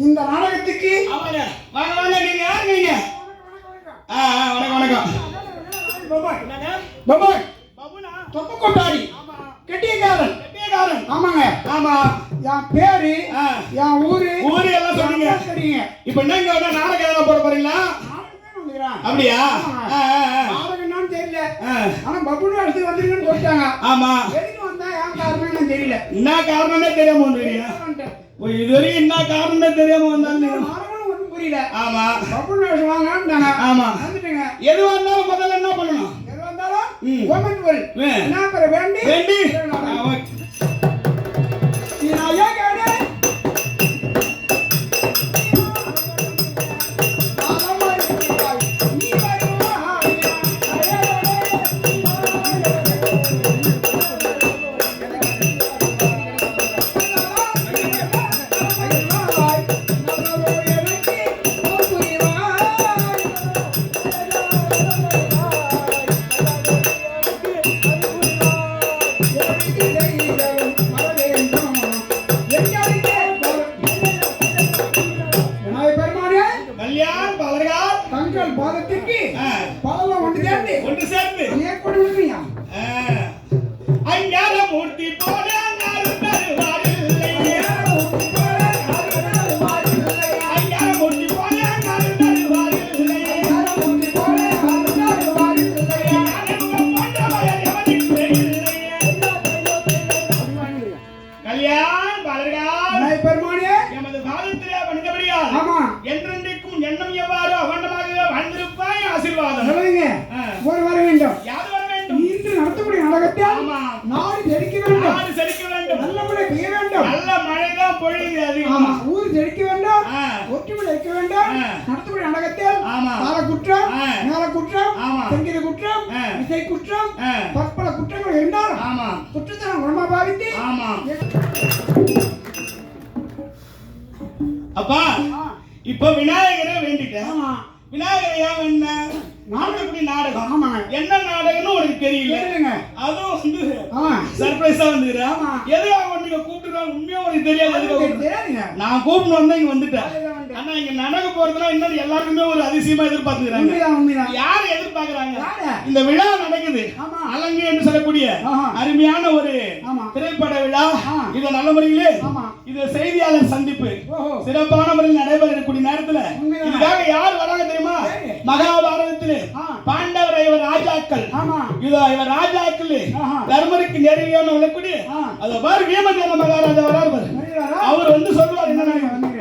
இந்த நாடகத்துக்கு வாங்க வாங்க நீங்க யார் நீங்க? வணக்கம் பபாய் பாபுனா தொப்பு கொண்டாடி கெட்டியக்காரன் ஆமாங்க ஆமா என் பேரு என் ஊரு எல்லாம் சொன்னீங்க. சரிங்க. இப்போ நீங்க நாடகம் எல்லாம் போட போறீங்களா? அப்படியா? நாடகம்னு தெரியல. ஆனா பப்புனு அடுத்து வந்துருங்கன்னு சொல்லிட்டாங்க. ஆமா. எதுக்கு வந்தா ஏன் காரணம்னு தெரியல. என்ன காரணமே தெரியாம வந்தீங்க. இதுவரைக்கும் என்ன காரணமே தெரியாம வந்தாங்க. ஒன்றும் புரியல. ஆமா. பப்புனு வாங்கன்னாங்க. ஆமா. வந்துட்டேங்க. எதுவா இருந்தாலும் முதல்ல என்ன பண்ணணும்? எதுவா இருந்தாலும் கோமெண்ட்வல். என்ன பெற வேண்டி? ஐயா கேடு. பாதத்திற்கு பாதம் ஒன்று சேர்ந்து ஏற்படு விடுறியா? அஞ்ஞான மூர்த்தி போல ஒரு வர வேண்டும். யார் வர வேண்டும்? இன்று நடத்தக்கூடிய நாடகத்தில் நாடு செழிக்க வேண்டும். நல்ல மழை பெய்ய வேண்டும். நல்ல மழை தான் பொழியுது. அதிகமா ஊர் செழிக்க வேண்டும். ஒற்றுமை இருக்க வேண்டும். நடத்தக்கூடிய நாடகத்தில் கால குற்றம், மேல குற்றம், சங்கீத குற்றம், இசை குற்றம், பற்பல குற்றங்கள் இருந்தாலும் குற்றத்தை நாம் குணமா பாவித்து அப்பா இப்ப விநாயகரை வேண்டிட்டேன். விநாயகர் ஏன் என்ன நாடகம்? என்ன நாடகம்னு உனக்கு தெரியல. அதுவும் சர்ப்ரைஸா வந்துக்கிறேன். எதுக்காக நீங்க கூப்பிட்டுருக்காங்க உண்மையா உனக்கு தெரியாது. நான் கூப்பிட்டு வந்தா இங்க வந்துட்டேன். ஆனா இங்க நடக்க போறதுலாம் இன்னும் எல்லாருக்குமே ஒரு அதிசயமா எதிர்பார்த்துக்கிறாங்க. யார் எதிர்பார்க்கறாங்க? இந்த விழா நடக்குது அலங்கு என்று சொல்லக்கூடிய அருமையான ஒரு திரைப்பட விழா. இத நல்ல முறையிலே இது செய்தியாளர் சந்திப்பு சிறப்பான முறையில் நடைபெறக்கூடிய நேரத்துல இதுக்காக யார் வராங்க தெரியுமா? மகாபாரதத்திலே பாண்டவர் இவர் ராஜாக்கள். இவர் ராஜாக்கள் தர்மருக்கு நெருங்கியான விளக்கூடிய அத பாரு வீமசேன மகாராஜா வராரு. அவர் வந்து சொல்லுவார் என்ன நினைக்கிறேன்.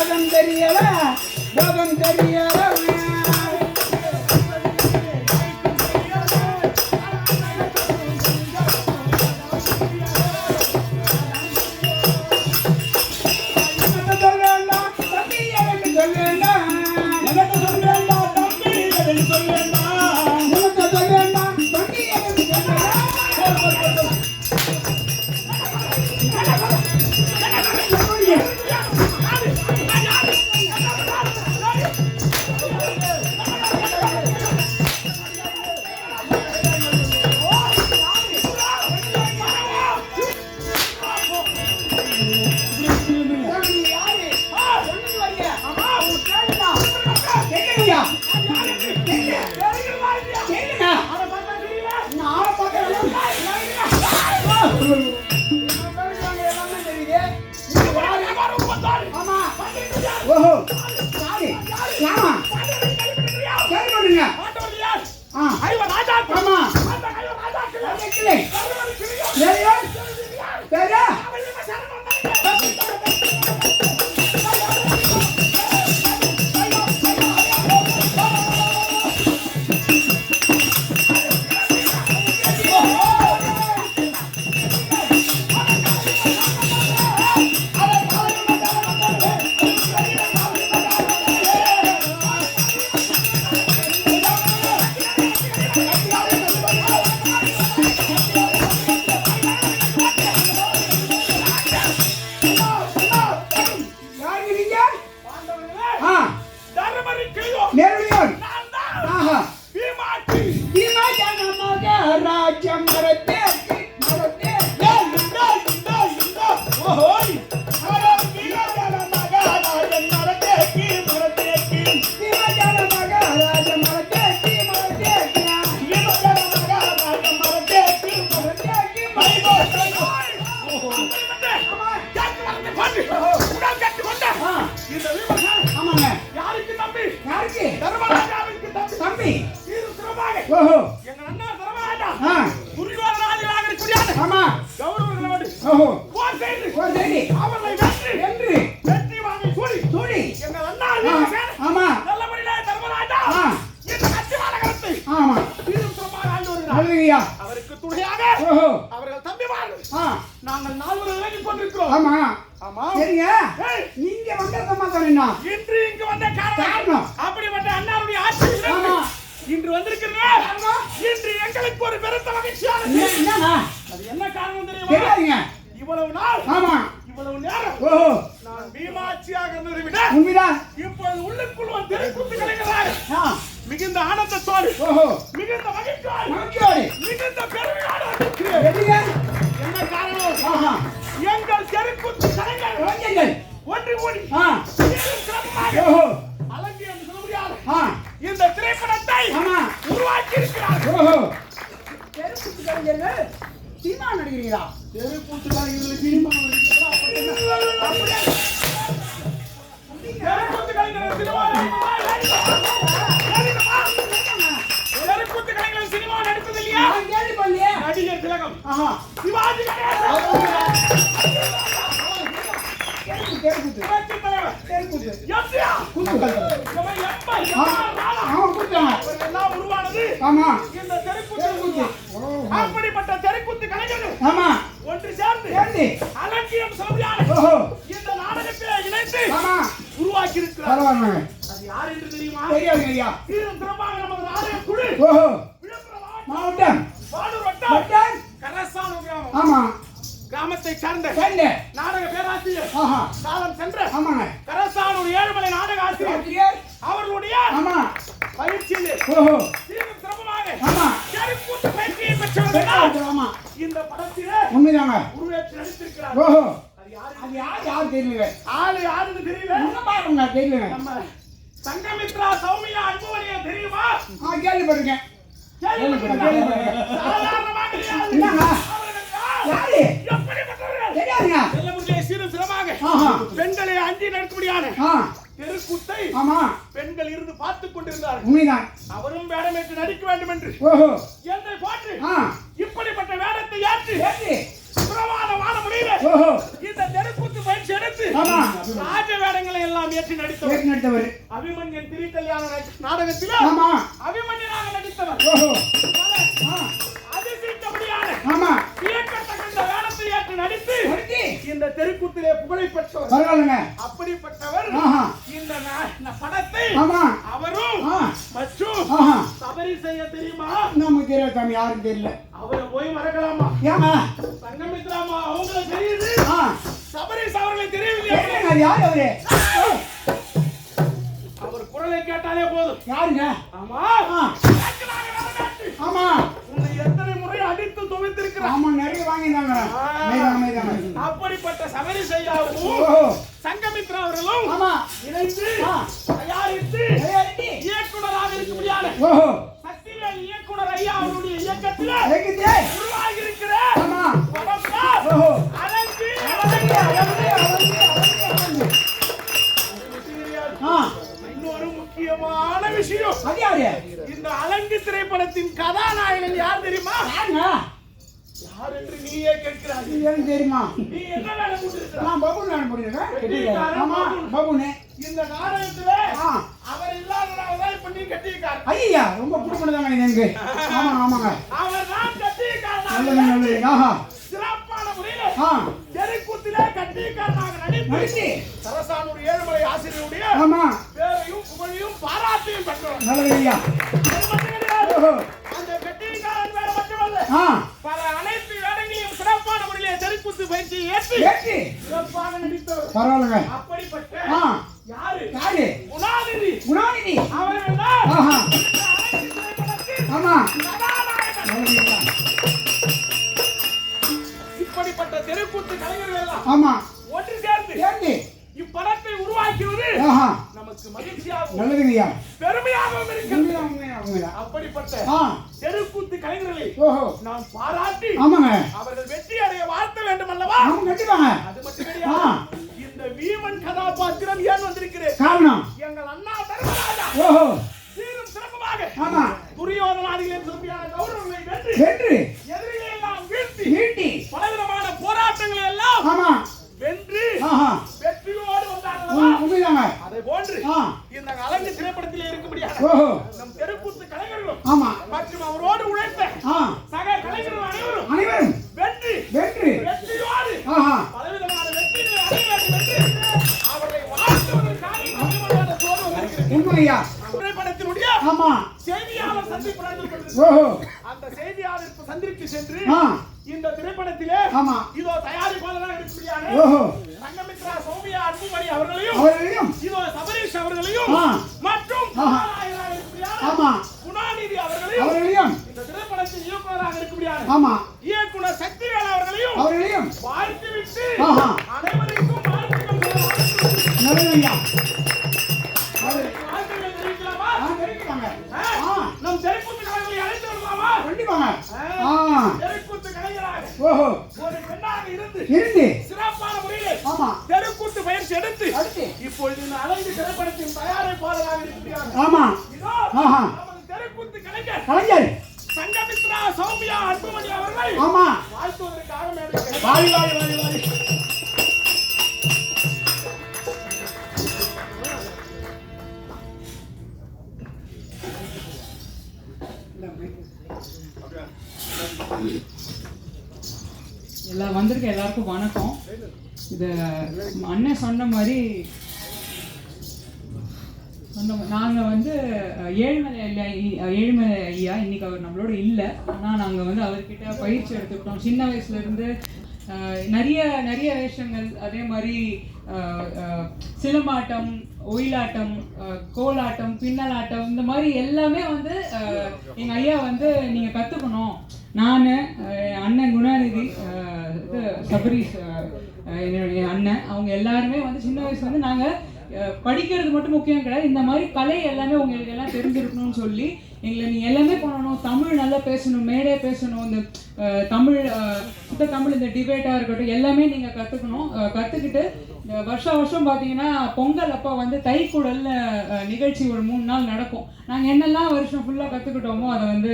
போகம் தெரியல போகம் தெரியல அவருக்கு துணையாக அவர்கள் தம்பிமார்கள் நாங்கள் நால்வரும் விலகிக் கொண்டிருக்கிறோம். ஆமா ஆமா சரிங்க. நீங்க வந்த சமாதானம் இன்று இங்கு வந்த காரணம் அப்படிப்பட்ட அண்ணாருடைய ஆட்சியில் இன்று வந்திருக்கிறேன். இன்று எங்களுக்கு ஒரு பெருத்த மகிழ்ச்சியானது. அது என்ன காரணம் தெரியுமா? இவ்வளவு நாள் இவ்வளவு நேரம் நான் பீமாட்சியாக இருந்ததை விட உண்மைதான் இப்பொழுது உள்ளுக்குள் வந்து தெருக்கூத்து கலைஞராக மிகுந்த ஆனந்தத்தோடு மிகுந்த மகிழ்ச்சியோடு மிகுந்த பெருமையோடு என்ன காரணம்? எங்கள் தெருக்கூத்து கலைஞர்கள் ஒன்று கூடி அலங்கி என்று சொல்ல முடியாது இந்த திரைப்படத்தை உருவாக்கி இருக்கிறார்கள். தெருக்கூத்து கலைஞர்கள் சினிமா நடிக்கிறீங்களா? தெருக்கூத்து கலைஞர்கள் சினிமா சினிமா நடிப்பது இல்லையா? நடிகர் திலகம் சிவாஜி அப்படிப்பட்ட தெருக்கூத்து கலைஞர்கள் ஒன்று சேர்ந்து அலட்சியம் சொல்கிறார் இந்த நாடகத்தை இணைத்து உருவாக்கி இருக்கிறார். அது யார் என்று தெரியுமா? சீரும் சிறப்பாக நமது நாடக குழு மாவட்டம் வாடூர் வட்டம் கரசான கிராமம் கிராமத்தை சார்ந்த நாடக பேராசிரியர் காலம் சென்ற கரசானூர் ஏழுமலை நாடக ஆசிரியர் அவர்களுடைய பயிற்சியில் சீரும் சிறப்பாக தெருக்கூத்து பயிற்சியை பெற்றவர்கள் இந்த படத்திலே உண்மைதாங்க உருவேற்று நடித்திருக்கிறார். அது யார் தெரியல? ஆளு யாருன்னு தெரியல. தெரியல. நம்ம சங்கமித்ரா சௌமியா அன்புவனியா தெரியுமா? கேள்விப்பட்டிருக்கேன். சாதாரணமாக கிடையாது. சீரும் சிறப்பாக பெண்களை அஞ்சி நடத்தக்கூடியான தெருக்கூத்தை பெண்கள் இருந்து பார்த்துக் கொண்டிருந்தார்கள். அவரும் வேடமேற்று நடிக்க வேண்டும் என்று என்னை போட்டு இப்படிப்பட்ட வேடத்தை ஏற்று பிரமாணமான முறையில் இந்த தெருக்கூத்து பயிற்சி எடுத்து எடுத்து ஆமா ராஜ வேடங்களை எல்லாம் ஏற்றி நடித்தவர் அபிமன்யன் திருக்கல்யாண நாடகத்தில் ஆமா அபிமன்யனாக நடித்தவர். ஓஹோ அதிசயித்தபடியான ஆமா வியக்கத்தகுந்த வேடத்தை ஏற்று நடித்து இந்த தெருக்கூத்திலே புகழை பெற்றவர். பரவாயில்லைங்க. அப்படிப்பட்டவர் இந்த படத்தை ஆமா அவரும் மற்றும் சபரி செய்ய தெரியுமா? நமக்கு தெரியல சாமி, யாரும் தெரியல. அவரை போய் மறக்கலாமா? ஏமா சங்கமித்ராமா அவங்கள தெரியுது, சபரிஸ் அவர்களை தெரியவில்லை. யார் அவரு? அவர் குரலை கேட்டாலே போதும். யாருங்க? ஆமா ஆமா உன்னை எத்தனை முறை அடித்து துவைத்திருக்கிறார். ஆமா நிறைய வாங்கினாங்க. அப்படிப்பட்ட சபரிஸ் ஐயாவும் சங்கமித்ரா அவர்களும் ஆமா இணைந்து தயாரித்து இயக்குனராக இருக்க முடியாது. சக்திவேல் இயக்குனர் ஐயா அவருடைய இயக்கத்தில் உருவாகி இருக்கிற இன்னொரு முக்கியமான விஷயம், இந்த அலங்கு திரைப்படத்தின் கதாநாயகன் யார் தெரியுமா? யார் என்று நீயே கேட்கிறாய். தெரியுமா? நீ என்ன வேலை கொடுத்திருக்கிறாய்? நான் பாபு நான் போடுறேன். ஆமா பாபுனே. இந்த நாடகத்திலே அவர் இல்லாதனால இப்ப நீ கட்டியிருக்காரு. ஐயா ரொம்ப புடிச்சதாங்க எனக்கு. ஆமா ஆமாங்க. அவர் தான் கட்டியிருக்காரு. நல்லது நல்லது. ஆஹா சிறப்பான முறையில் தெருக்கூத்திலே கட்டியிருக்காரனாக நடித்து சரசானூர் ஏழுமலை ஆசிரியருடைய ஆமா பேரையும் புகழையும் பாராட்டியும் பெற்றவர். நல்லது ஐயா. அந்த கட்டியிருக்காரன் வேற மட்டுமல்ல, பல அனைத்து வேடங்களையும் சிறப்பான முறையிலே தெருக்கூத்து பயிற்சியை ஏற்றி சிறப்பாக நடித்தவர். பரவாயில்லைங்க. அப்படிப்பட்ட யாரு? குணாநிதி. அவர்கள் ஆமா இப்படிப்பட்ட தெருக்கூத்து கலைஞர்கள் எல்லாம் ஆமா ஒன்று சேர்ந்து இப்படத்தை உருவாக்கியது நமக்கு மகிழ்ச்சியாகவும் நல்லதுங்கய்யா பெருமையாகவும் இருக்கிறது. அப்படிப்பட்ட தெருக்கூத்து கலைஞர்களை நாம் பாராட்டி அவர்கள் வெற்றி அடைய வாழ்த்த வேண்டும் அல்லவா? அது மட்டும் கிடையாது, இந்த வீமன் கதாபாத்திரம் ஏன் வந்திருக்கிறேன் காரணம் எங்கள் அண்ணா தர்மராஜா சீரும் சிறப்புமாக துரியோதனாதிகளின் சொல்லியான கௌரவங்களை வென்று எதிரிகளை எல்லாம் வீழ்த்தி பலவிதமான போராட்டங்களை எல்லாம் வென்று வெற்றியோடு வந்தாங்க. அதை போன்று இந்த அலங்கு திரைப்படத்தில் இருக்க முடியாது. நம் தெருக்கூத்து கலைஞர்களும் மற்றும் அவரோடு உழைத்த சக கலைஞர்கள் அனைவரும் வெற்றியோடு பலவிதமான வெற்றிகளை அடைய வேண்டும் என்று அவர்களை வாழ்த்துவதற்காக உண்மையா திரைப்படத்தினுடைய செய்தியாளர் சந்திப்பு அந்த செய்தியாளர் சந்திக்கு சென்று இந்த திரைப்படத்திலே இதோ தயாரிப்பாளராக இருக்கக்கூடிய சங்கமித்ரா சௌமியா அன்புமணி அவர்களையும் இதோ சபரீஷ் அவர்களையும் மற்றும் குணாநிதி அவர்களையும் இந்த திரைப்படத்தின் இயக்குனராக இருக்கக்கூடிய இயக்குனர் சக்திவேல் அவர்களையும் வாழ்த்துவிட்டு அனைவருக்கும் நம் தெருக்கூத்து கலைஞர்களை அழைத்து வரலாமா? தெருக்கூத்து கலைஞராக ஒரு பெண்ணாக இருந்து சிறப்பான முறையில் தெருக்கூத்து பயிற்சி எடுத்து இப்பொழுது இந்த அலங்கு திரைப்படத்தின் தயாரிப்பாளராக இருக்கிறார். தெருக்கூத்து கலைஞர் சங்கமித்ரா சௌமியா அன்புமணி அவர்கள் வாழ்த்துவதற்காக மேடை. எல்லாம் வந்திருக்க எல்லாருக்கும் வணக்கம். இது அண்ணன் சொன்ன மாதிரி நாங்கள் வந்து ஏழுமலை ஐயா இன்னைக்கு அவர் நம்மளோட இல்லை. ஆனால் நாங்கள் வந்து அவர்கிட்ட பயிற்சி எடுத்துக்கிட்டோம். சின்ன வயசுலேருந்து நிறைய வேஷங்கள், அதே மாதிரி சிலம்பாட்டம், ஒயிலாட்டம், கோலாட்டம், பின்னலாட்டம், இந்த மாதிரி எல்லாமே வந்து எங்கள் ஐயா வந்து நீங்கள் கற்றுக்கணும். நான் அண்ணன் குணாநிதி, இது சபரீஷ் என்னுடைய அண்ணன், அவங்க எல்லாருமே வந்து சின்ன வயசுல வந்து நாங்கள் படிக்கிறது மட்டும் முக்கியம் கிடையாது, இந்த மாதிரி கலை எல்லாமே உங்களுக்கு எல்லாம் தெரிஞ்சிருக்கணும்னு சொல்லி எங்களை நீ எல்லாமே பண்ணணும், தமிழ் நல்லா பேசணும், மேடே பேசணும், இந்த தமிழ் சுத்த தமிழ், இந்த டிபேட்டாக இருக்கட்டும் எல்லாமே நீங்கள் கற்றுக்கணும். கற்றுக்கிட்டு வருஷம் பார்த்தீங்கன்னா பொங்கல் அப்போ வந்து தைக்குடல் நிகழ்ச்சி ஒரு 3 நாள் நடக்கும். நாங்கள் என்னெல்லாம் வருஷம் ஃபுல்லாக கற்றுக்கிட்டோமோ அதை வந்து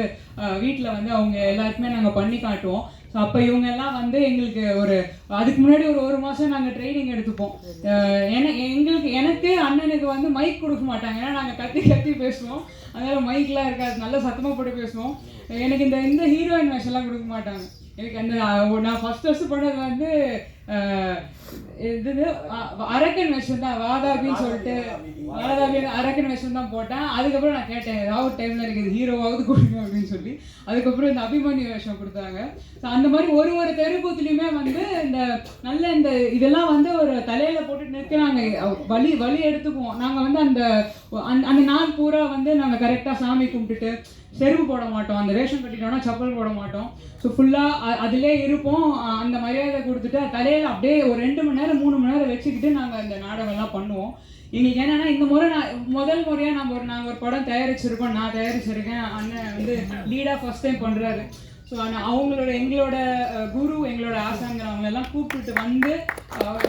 வீட்டில் வந்து அவங்க எல்லாருக்குமே நாங்கள் பண்ணி காட்டுவோம். ஸோ அப்போ இவங்க எல்லாம் வந்து எங்களுக்கு அதுக்கு முன்னாடி ஒரு மாதம் நாங்கள் ட்ரைனிங் எடுத்துப்போம். எனக்கு அண்ணனுக்கு வந்து மைக் கொடுக்க மாட்டாங்க, ஏன்னா நாங்கள் கத்தி பேசுவோம், அதனால மைக்லாம் இருக்காது, நல்லா சத்தமாக போட்டு பேசுவோம். எனக்கு இந்த ஹீரோயின் வேஷம்லாம் கொடுக்க மாட்டாங்க. எனக்கு நான் ஃபர்ஸ்ட் பண்ணது வந்து இது அரக்கன் வேஷம் தான், வாதாபின்னு சொல்லிட்டு அரக்கன் வேஷம் தான் போட்டேன். அதுக்கப்புறம் நான் கேட்டேன் ஏதாவது டைமில் எனக்கு இது ஹீரோவாவது கொடுங்க அப்படின்னு சொல்லி. அதுக்கப்புறம் இந்த அபிமன்யு வேஷம் கொடுத்தாங்க. ஸோ அந்த மாதிரி ஒரு தெருக்கூத்துலேயுமே வந்து இந்த இதெல்லாம் வந்து ஒரு தலையில் போட்டு நிற்கிறாங்க, வலி எடுத்துக்குவோம். நாங்கள் வந்து அந்த நாள் பூரா வந்து நாங்கள் கரெக்டாக சாமி கும்பிட்டுட்டு செருப்பு போட மாட்டோம், அந்த வேஷம் கட்டிட்டோம்னா செப்பல் போட மாட்டோம். ஸோ ஃபுல்லாக அதிலே இருப்போம். அந்த மரியாதை கொடுத்துட்டு தலையில் அப்படியே ஒரு 2 மணி நேரம் 3 மணி நேரம் வச்சுக்கிட்டு நாங்கள் அந்த நாடகம்லாம் பண்ணுவோம். எங்களுக்கு என்னென்னா இந்த முறை முதல் முறையாக நாங்கள் ஒரு படம் தயாரிச்சிருக்கோம், நான் தயாரிச்சிருக்கேன், அண்ணன் வந்து லீடாக ஃபர்ஸ்ட் டைம் பண்ணுறாரு. ஸோ எங்களோட குரு, எங்களோட ஆசாங்கிறவங்களெல்லாம் கூப்பிட்டுட்டு வந்து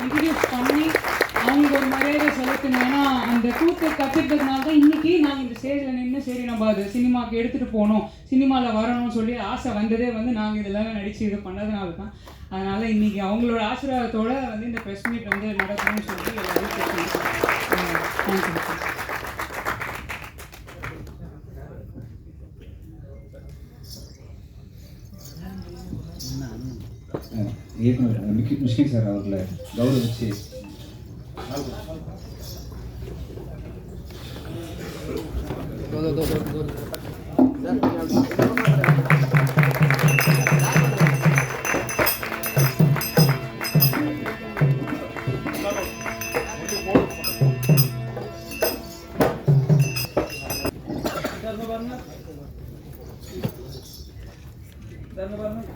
இன்ட்ரடியூஸ் பண்ணி அவங்களுக்கு ஒரு மரியாதை செலுத்தணும். ஏன்னா அந்த கூத்து கற்றுக்கிறதுனால தான் இன்றைக்கி நாங்கள் இந்த ஸ்டேஜில் நின்று சரி நம்ம அது சினிமாவுக்கு எடுத்துகிட்டு போகணும், சினிமாவில் வரணும்னு சொல்லி ஆசை வந்ததே வந்து நாங்கள் இதெல்லாம் நடித்து இது பண்ணதுனால தான். அதனால் இன்றைக்கி அவங்களோட ஆசீர்வாதத்தோடு வந்து இந்த ப்ரெஸ் மீட் வந்து நடக்கணும்னு சொல்லி எல்லாரும் தேங்க்யூ. இயக்குனர் மிஷ்கின் சார் அவர்களை கௌரவிச்சு தர்மபரணம்